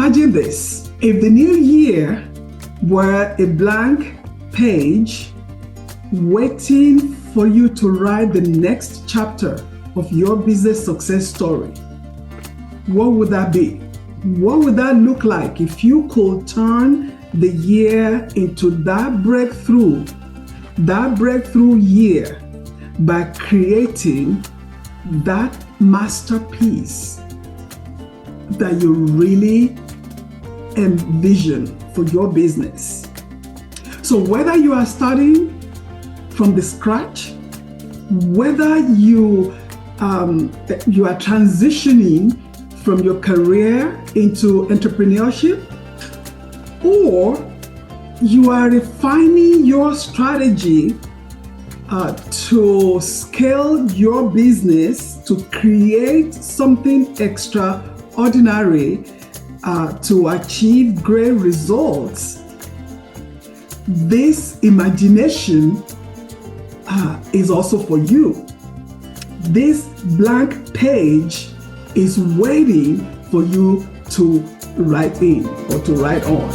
imagine this. If the new year were a blank page waiting for you to write the next chapter of your business success story, what would that be? What would that look like if you could turn the year into that breakthrough year by creating that masterpiece that you really envision for your business? So whether you are starting from the scratch, whether you are transitioning from your career into entrepreneurship, or you are refining your strategy to scale your business to create something extraordinary to achieve great results, this imagination is also for you. This blank page is waiting for you to write in or to write on.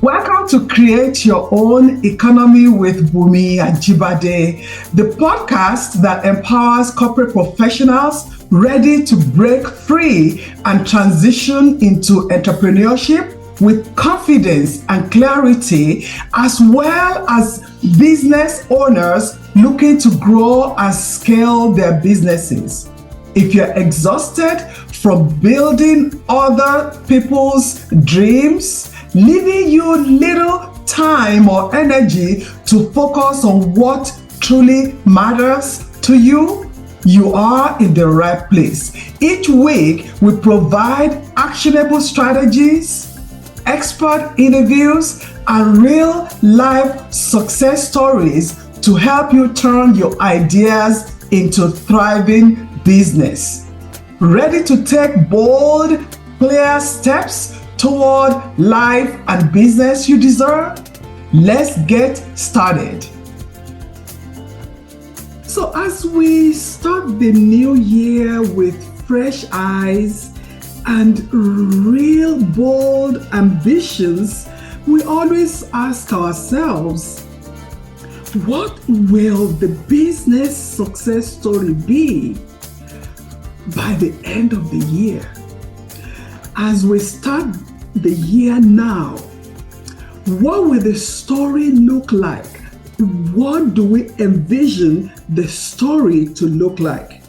Welcome to Create Your Own Economy with Bunmi and Jibade, the podcast that empowers corporate professionals ready to break free and transition into entrepreneurship with confidence and clarity, as well as business owners looking to grow and scale their businesses. If you're exhausted from building other people's dreams, leaving you little time or energy to focus on what truly matters to you, you are in the right place. Each week, we provide actionable strategies, expert interviews, and real-life success stories to help you turn your ideas into thriving business. Ready to take bold, clear steps toward life and business you deserve? Let's get started. So as we start the new year with fresh eyes and real bold ambitions, we always ask ourselves, what will the business success story be by the end of the year? As we start the year now, what will the story look like? What do we envision the story to look like?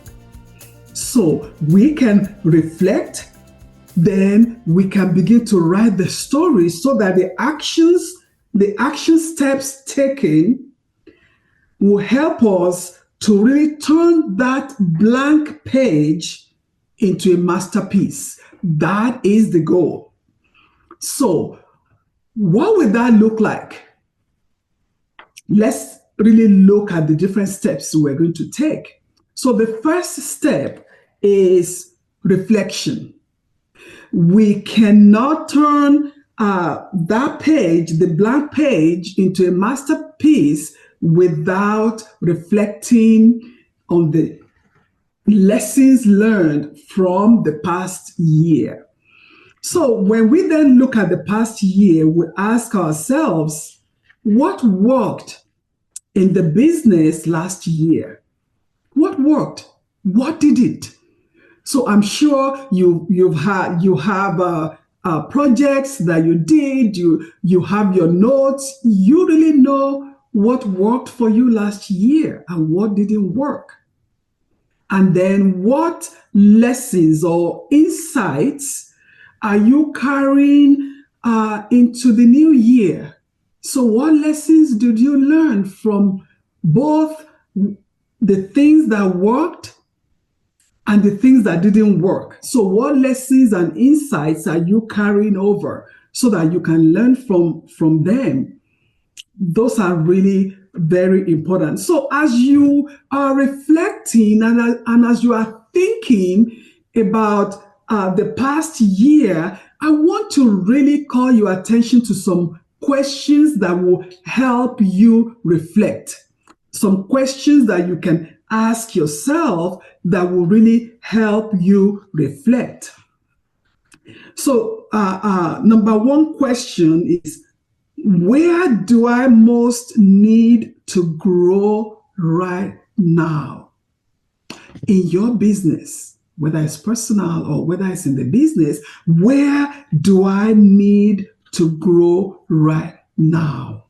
So we can reflect, then we can begin to write the story so that the action steps taken will help us to really turn that blank page into a masterpiece. That is the goal. So what will that look like? Let's really look at the different steps we're going to take. So the first step is reflection. We cannot turn that page, the blank page, into a masterpiece without reflecting on the lessons learned from the past year. So when we then look at the past year, we ask ourselves, what worked in the business last year? What worked? What did it? So I'm sure you have projects that you did. You have your notes. You really know what worked for you last year and what didn't work. And then what lessons or insights are you carrying into the new year? So what lessons did you learn from both the things that worked and the things that didn't work? So what lessons and insights are you carrying over so that you can learn from them? Those are really very important. So as you are reflecting and as you are thinking about the past year, I want to really call your attention to some questions that will help you reflect. Some questions that you can ask yourself that will really help you reflect. So, number one question is, where do I most need to grow right now? In your business, whether it's personal or whether it's in the business, where do I need to grow right now?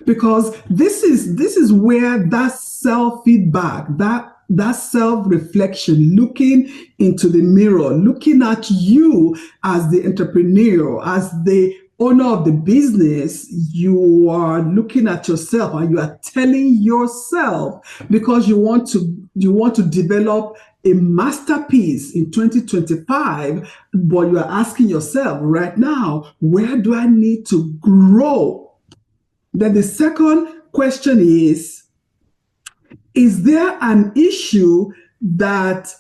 Because this is where that self-feedback, that self-reflection, looking into the mirror, looking at you as the entrepreneur, as the owner of the business, you are looking at yourself and you are telling yourself, because you want to develop a masterpiece in 2025, but you are asking yourself right now, where do I need to grow? Then the second question is there an issue that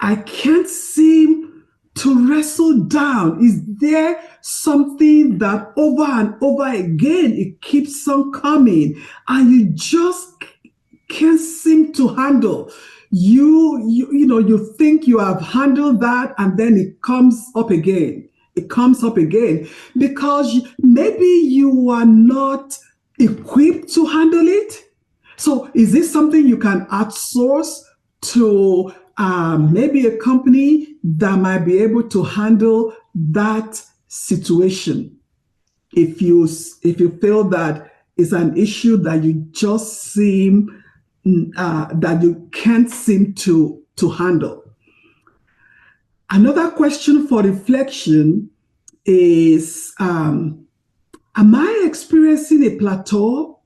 I can't seem to wrestle down? Is there something that over and over again, it keeps on coming and you just can't seem to handle? You think you have handled that and then it comes up again. It comes up again because maybe you are not equipped to handle it. So is this something you can outsource to maybe a company that might be able to handle that situation? If you feel that it's an issue that you just seem that you can't seem to handle. Another question for reflection is, am I experiencing a plateau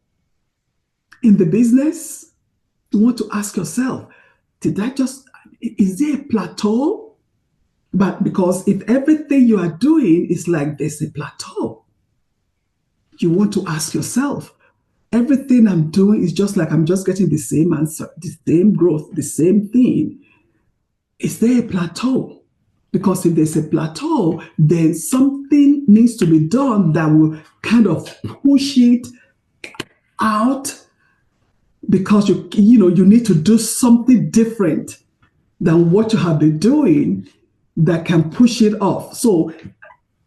in the business? You want to ask yourself, is there a plateau? But because if everything you are doing is like there's a plateau, you want to ask yourself, everything I'm doing is just like I'm just getting the same answer, the same growth, the same thing. Is there a plateau? Because if there's a plateau, then something needs to be done that will kind of push it out, because you need to do something different than what you have been doing that can push it off. So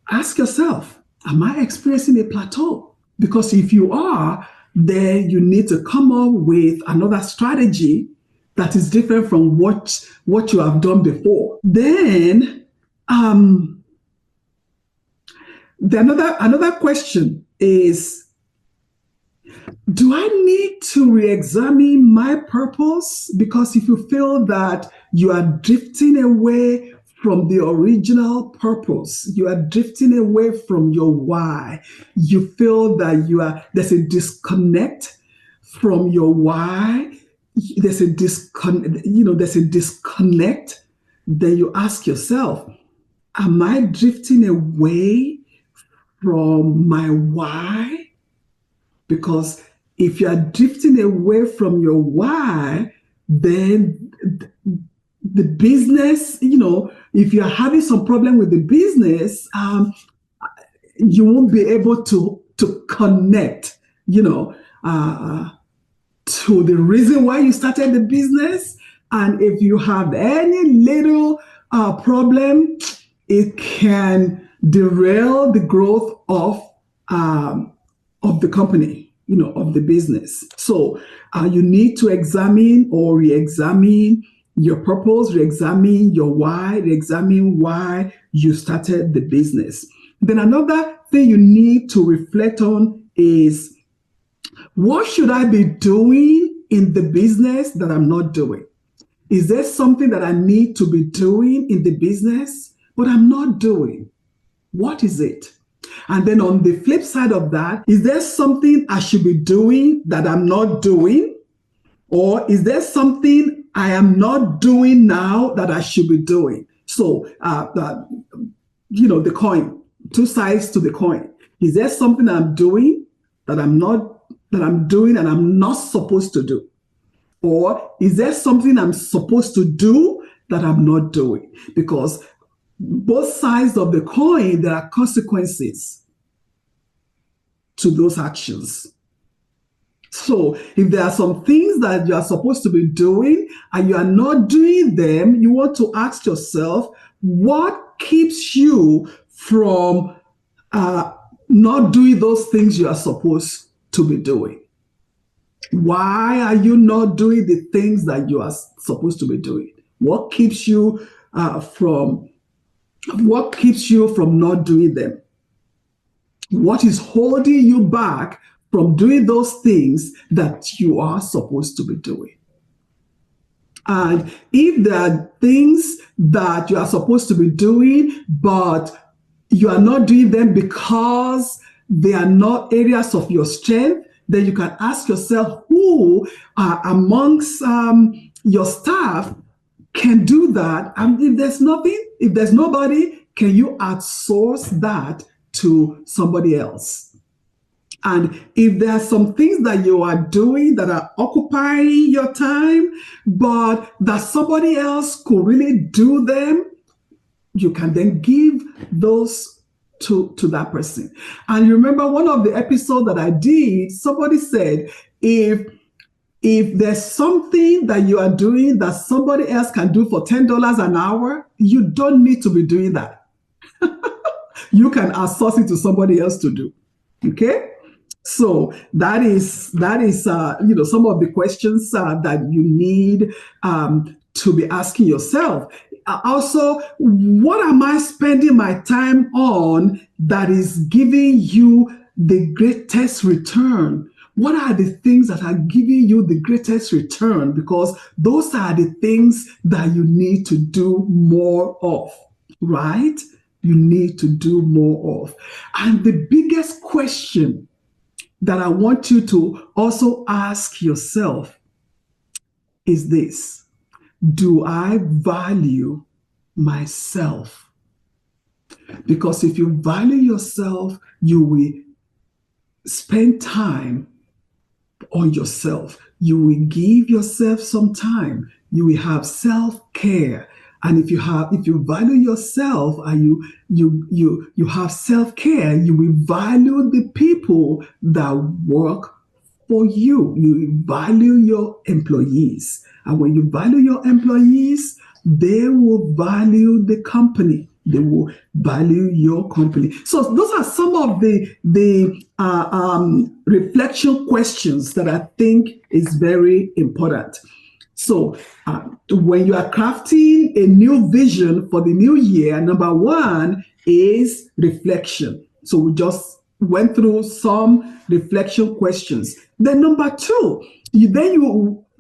ask yourself, am I experiencing a plateau? Because if you are, then you need to come up with another strategy that is different from what you have done before. Then another question is, do I need to re-examine my purpose? Because if you feel that you are drifting away from the original purpose, you are drifting away from your why, you feel that there's a disconnect from your why, there's a disconnect, then you ask yourself, am I drifting away from my why? Because if you are drifting away from your why, then the business, if you're having some problem with the business, you won't be able to connect, to the reason why you started the business. And if you have any little problem, it can derail the growth of the company, of the business. So you need to examine or re-examine your purpose, re-examine your why, re-examine why you started the business. Then another thing you need to reflect on is, what should I be doing in the business that I'm not doing? Is there something that I need to be doing in the business, but I'm not doing? What is it? And then on the flip side of that, is there something I should be doing that I'm not doing? Or is there something I am not doing now that I should be doing? So, the coin, two sides to the coin. Is there something I'm doing that I'm doing and I'm not supposed to do? Or is there something I'm supposed to do that I'm not doing? Because both sides of the coin, there are consequences to those actions. So if there are some things that you are supposed to be doing and you are not doing them, you want to ask yourself, what keeps you from not doing those things you are supposed to be doing? Why are you not doing the things that you are supposed to be doing? What keeps you from not doing them? What is holding you back from doing those things that you are supposed to be doing? And if there are things that you are supposed to be doing, but you are not doing them because they are not areas of your strength, then you can ask yourself who amongst your staff can do that. And if there's nobody, can you outsource that to somebody else? And if there are some things that you are doing that are occupying your time, but that somebody else could really do them, you can then give those to that person. And you remember one of the episodes that I did, somebody said, if there's something that you are doing that somebody else can do for $10 an hour, you don't need to be doing that. You can outsource it to somebody else to do. Okay? So that is some of the questions that you need to be asking yourself. Also, what am I spending my time on that is giving you the greatest return? What are the things that are giving you the greatest return? Because those are the things that you need to do more of, right? You need to do more of. And the biggest question that I want you to also ask yourself is this: do I value myself? Because if you value yourself, you will spend time on yourself. You will give yourself some time. You will have self-care. And if you value yourself and you have self-care, you will value the people that work for you. You value your employees. And when you value your employees, they will value the company. They will value your company. So those are some of the reflection questions that I think is very important. So when you are crafting a new vision for the new year, number one is reflection. So we just went through some reflection questions. Then number two, you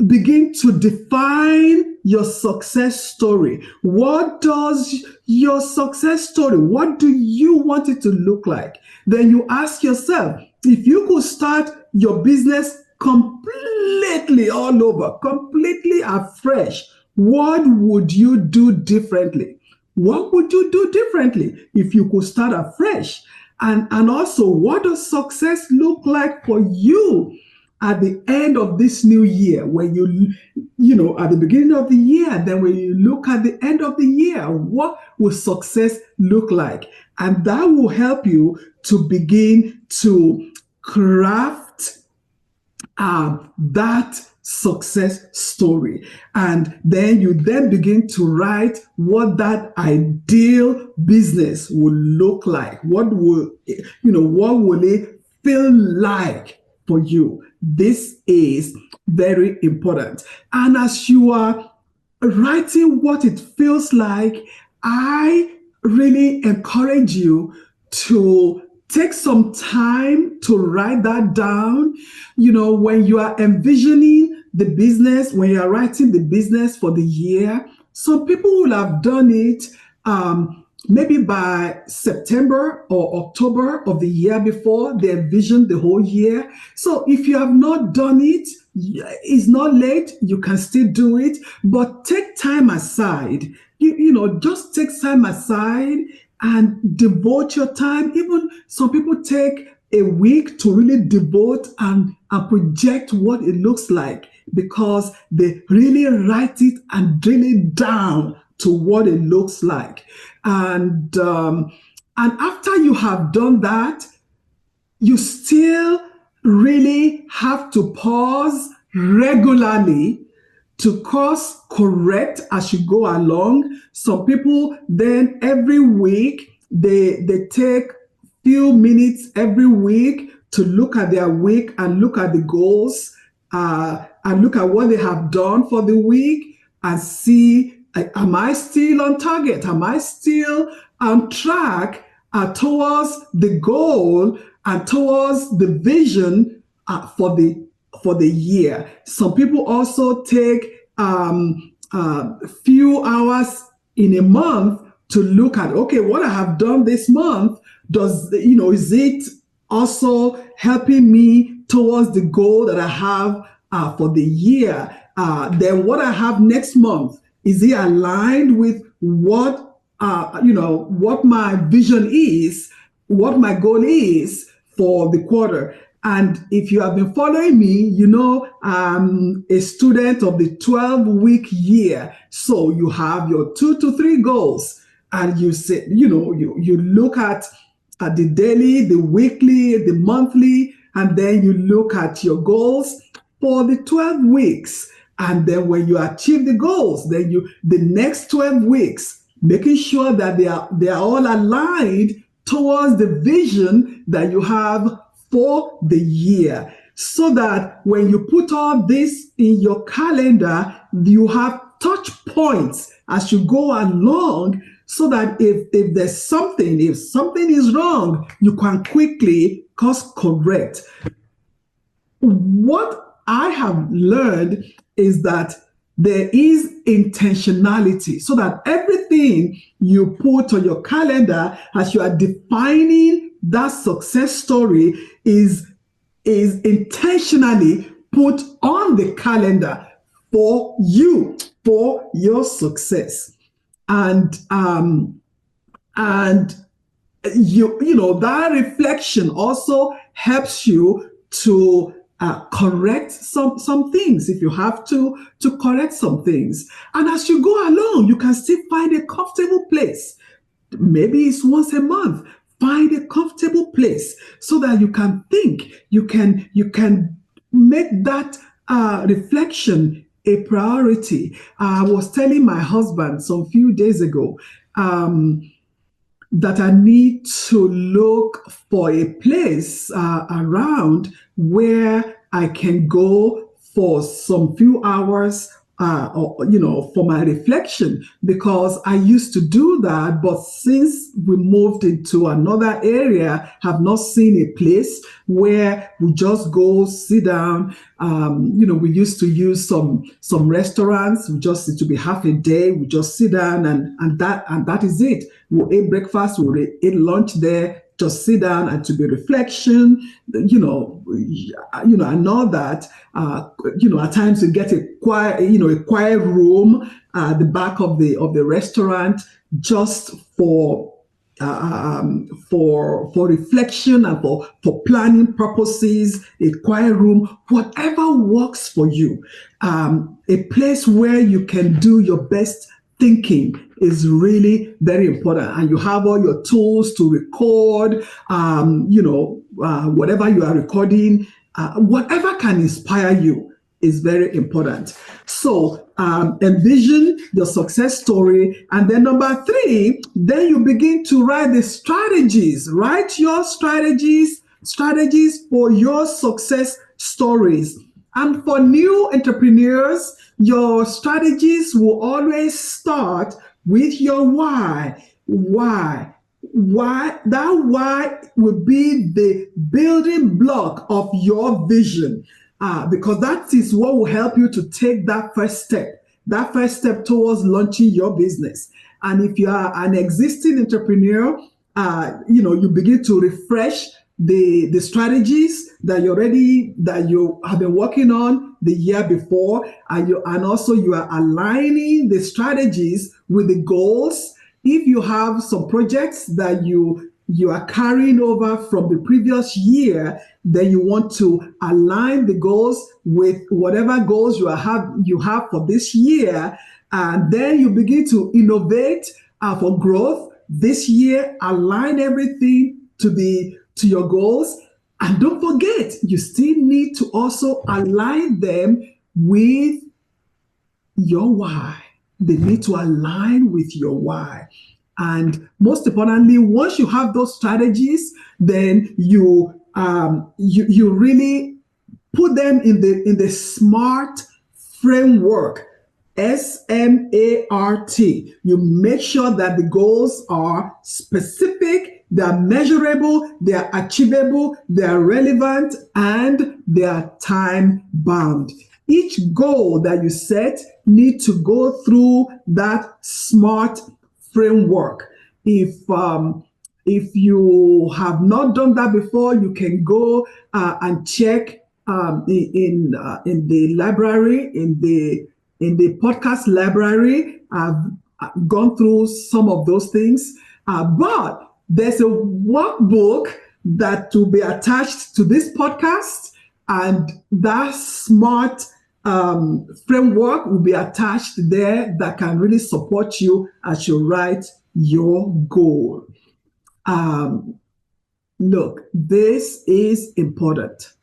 begin to define your success story. What does your success story, what do you want it to look like? Then you ask yourself, if you could start your business completely all over, completely afresh, what would you do differently? What would you do differently if you could start afresh? And also, what does success look like for you at the end of this new year? When you at the beginning of the year, then when you look at the end of the year, what will success look like? And that will help you to begin to craft that success story. And then you begin to write what that ideal business will look like. What will it feel like for you? This is very important. And as you are writing what it feels like, I really encourage you to take some time to write that down. When you are envisioning the business, when you are writing the business for the year, some people will have done it maybe by September or October of the year before. They envisioned the whole year. So if you have not done it, it's not late. You can still do it, but take time aside. Just take time aside and devote your time. Even some people take a week to really devote and project what it looks like, because they really write it and drill it down to what it looks like. And after you have done that, you still really have to pause regularly to course correct as you go along. Some people then every week they take few minutes every week to look at their week and look at the goals and look at what they have done for the week and see, am I still on target? Am I still on track towards the goal and towards the vision for the year? Some people also take few hours in a month to look at, okay, what I have done this month, is it also helping me towards the goal that I have for the year? Then what I have next month, is it aligned with what my vision is, what my goal is for the quarter? And if you have been following me, I'm a student of the 12-week year. So you have your 2 to 3 goals, and you say, you look at the daily, the weekly, the monthly, and then you look at your goals for the 12 weeks. And then when you achieve the goals, then the next 12 weeks, making sure that they are all aligned towards the vision that you have for the year, so that when you put all this in your calendar, you have touch points as you go along, so that if something is wrong, you can quickly course correct. What I have learned is that there is intentionality, so that everything you put on your calendar as you are defining that success story is intentionally put on the calendar for you, for your success. And that reflection also helps you to correct some things if you have to correct some things. And as you go along, you can still find a comfortable place. Maybe it's once a month. Find a comfortable place so that you can think, you can make that reflection a priority. I was telling my husband some few days ago that I need to look for a place around where I can go for some few hours for my reflection, because I used to do that, but since we moved into another area, have not seen a place where we just go sit down. We used to use some restaurants. It to be half a day. We just sit down and that is it. We'll eat breakfast. We'll eat lunch there. Just sit down and to be reflection, I know that, at times you get a quiet room at the back of the restaurant just for reflection and for planning purposes, a quiet room, whatever works for you, a place where you can do your best thinking is really very important, and you have all your tools to record, whatever you are recording, whatever can inspire you is very important. So envision your success story. And then number 3, then you begin to write the strategies. Write your strategies for your success stories. And for new entrepreneurs, your strategies will always start with your why. Why? That why will be the building block of your vision, because that is what will help you to take that first step towards launching your business. And if you are an existing entrepreneur, you begin to refresh the strategies that you have been working on the year before, and also you are aligning the strategies with the goals. If you have some projects that you are carrying over from the previous year, then you want to align the goals with whatever goals you have for this year, and then you begin to innovate for growth this year. Align everything to your goals. And don't forget, you still need to also align them with your why. They need to align with your why. And most importantly, once you have those strategies, then you really put them in the SMART framework. SMART. You make sure that the goals are specific, they're measurable, they're achievable, they're relevant, and they're time bound. Each goal that you set needs to go through that SMART framework. If you have not done that before, you can go and check in the library, in the podcast library. I've gone through some of those things, but there's a workbook that will be attached to this podcast, and that SMART framework will be attached there that can really support you as you write your goal. Look, this is important.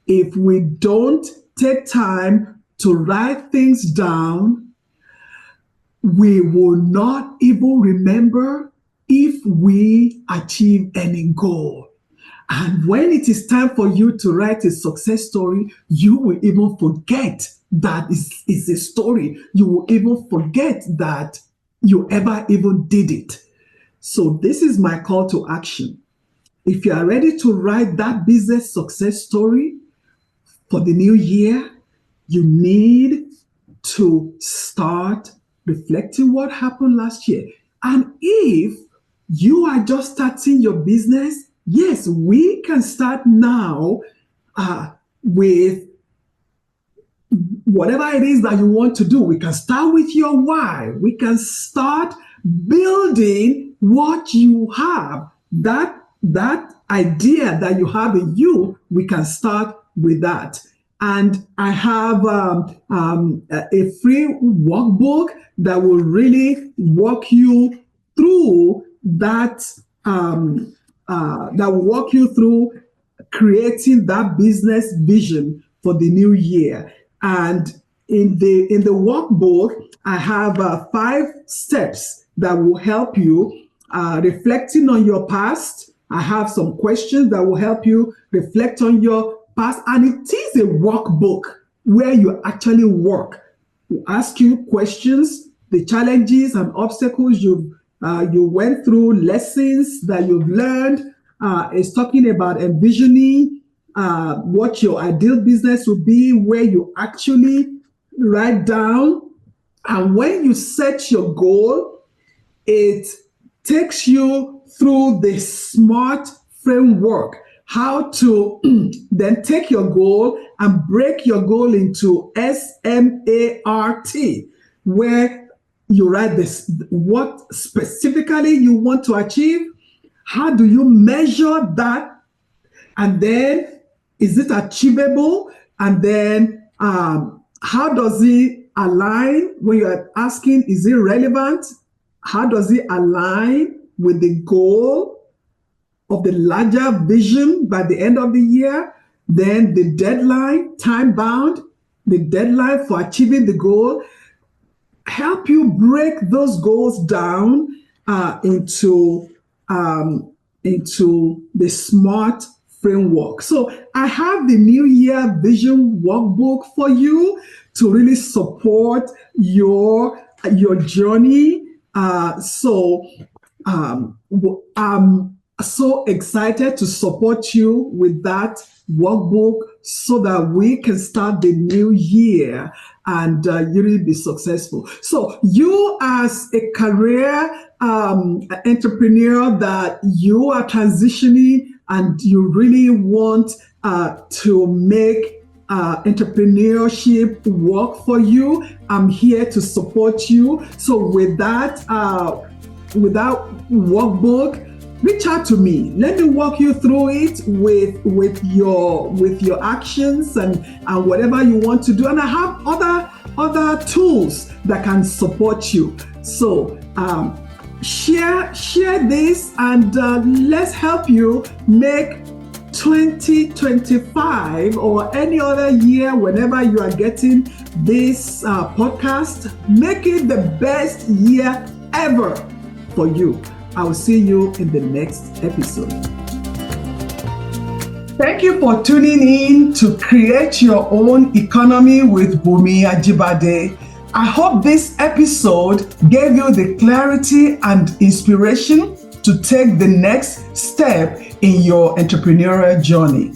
If we don't take time to write things down, we will not even remember if we achieve any goal. And when it is time for you to write a success story, you will even forget that it's a story. You will even forget that you ever even did it. So this is my call to action. If you are ready to write that business success story for the new year, you need to start reflecting what happened last year. And if you are just starting your business, yes, we can start now with whatever it is that you want to do. We can start with your why. We can start building what you have. That idea that you have in you, we can start with that. And I have a free workbook that will really walk you through that. That will walk you through creating that business vision for the new year. And in the workbook, I have 5 steps that will help you reflecting on your past. I have some questions that will help you reflect on your past. And it is a workbook where you actually work. We ask you questions, the challenges and obstacles you went through, lessons that you've learned. It's talking about envisioning what your ideal business will be, where you actually write down. And when you set your goal, it takes you through the SMART framework, how to then take your goal and break your goal into SMART, where you write this, what specifically you want to achieve, how do you measure that, and then is it achievable, and then how does it align when you're asking, is it relevant, how does it align with the goal of the larger vision by the end of the year, then the deadline, time bound, the deadline for achieving the goal. Help you break those goals down into the SMART framework. So I have the New Year Vision Workbook for you to really support your journey. So I'm so excited to support you with that workbook so that we can start the new year and you really be successful. So you as a career entrepreneur that you are transitioning and you really want to make entrepreneurship work for you, I'm here to support you. So with that workbook, reach out to me. Let me walk you through it with your actions and whatever you want to do. And I have other tools that can support you. So share this and let's help you make 2025 or any other year, whenever you are getting this podcast. Make it the best year ever for you. I will see you in the next episode. Thank you for tuning in to Create Your Own Economy with Bunmi Ajibade. I hope this episode gave you the clarity and inspiration to take the next step in your entrepreneurial journey.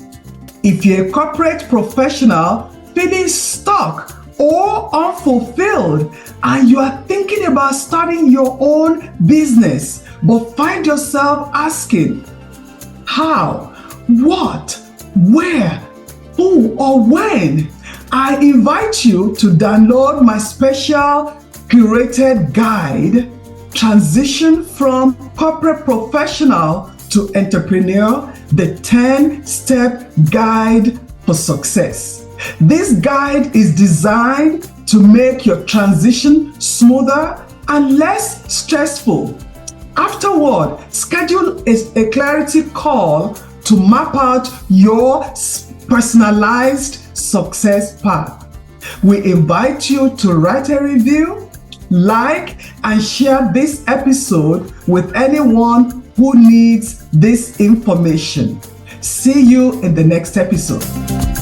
If you're a corporate professional feeling stuck or unfulfilled and you are thinking about starting your own business but find yourself asking, how? What, where, who, or when? I invite you to download my special curated guide, Transition from Corporate Professional to Entrepreneur, the 10-step guide for success. This guide is designed to make your transition smoother and less stressful. Afterward, schedule a clarity call to map out your personalized success path. We invite you to write a review, like, and share this episode with anyone who needs this information. See you in the next episode.